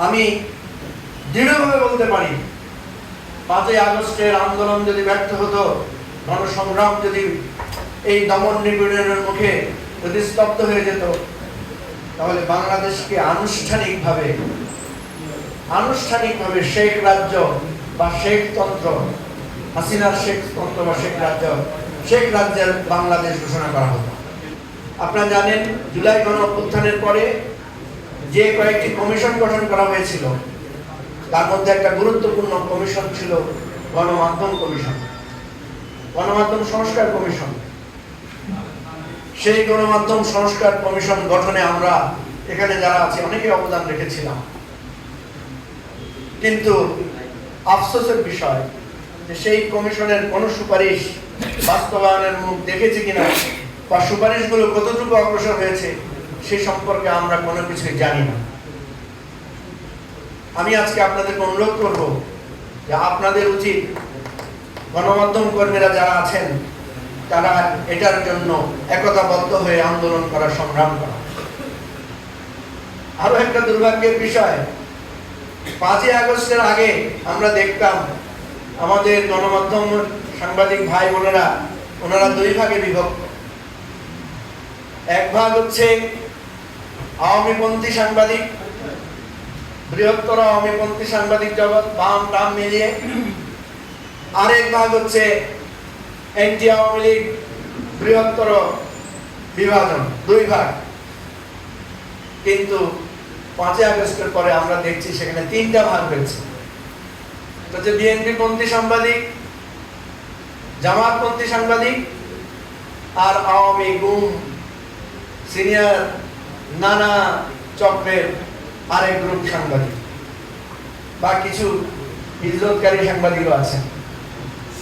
আমি দৃঢ়ভাবে বলতে পারি 5ই আগস্টের আন্দোলন যদি ব্যর্থ হতো, গণসংগ্রাম যদি এই দমন নিপীড়নের মুখে যদি স্তব্ধ হয়ে যেত, তাহলে বাংলাদেশকে আনুষ্ঠানিকভাবে শেখ রাজ্য বা শেখ তন্ত্র, হাসিনার শেখ তন্ত্র বা শেখ রাজ্যের বাংলাদেশ ঘোষণা করা হতো। আপনারা জানেন, জুলাই গণ অভ্যুত্থানের পরে যে কয়েকটি কমিশন গঠন করা হয়েছিল, তার মধ্যে একটা গুরুত্বপূর্ণ কমিশন ছিল গণমাধ্যম কমিশন, গণমাধ্যম সংস্কার কমিশন। সেই গণমাধ্যম সংস্কার কমিশন গঠনে আমরা এখানে যারা আছি অনেকে অবদান রেখেছিলাম। কিন্তু আফসোসের বিষয় যে সেই কমিশনের কোনো সুপারিশ বাস্তবায়নের মুখ দেখেছে কিনা বা সুপারিশগুলো কতটুকু অগ্রসর হয়েছে সে সম্পর্কে আমরা কোনো কিছুই জানি না। আমি আজকে আপনাদেরকে অনুরোধ করব যে আপনাদের উচিত গণমাধ্যম কর্মীরা যারা আছেন তারা এটার জন্য একতাবদ্ধ হয়ে আন্দোলন করা, সংগ্রাম করা। আরো একটা দুর্ভাগ্যের বিষয়, 5ই আগস্টের আগে আমরা দেখতাম আমাদের গণমাধ্যম সাংবাদিক ভাই বোনেরা ওনারা দুই ভাগে বিভক্ত। এক ভাগ হচ্ছে আওয়ামীপন্থী সাংবাদিক, বৃহত্তর আওয়ামীপন্থী সাংবাদিক জগৎ, বাম টাম মিলিয়ে। আরেক ভাগ হচ্ছে এন্টি আওয়ামী লীগ, বৃহত্তর বিভাজন, দুই ভাগ। কিন্তু 5ই আগস্টের পরে আমরা দেখছি সেখানে 3টা ভাগ হয়েছে। হচ্ছে বিএনপি পন্থী সাংবাদিক, জামাতপন্থী সাংবাদিক, আর আওয়ামী গুম সিনিয়র নানা চক্রের আরেক গ্রুপ সাংবাদিক বা কিছু হিজরতকারী সাংবাদিকও আছেন।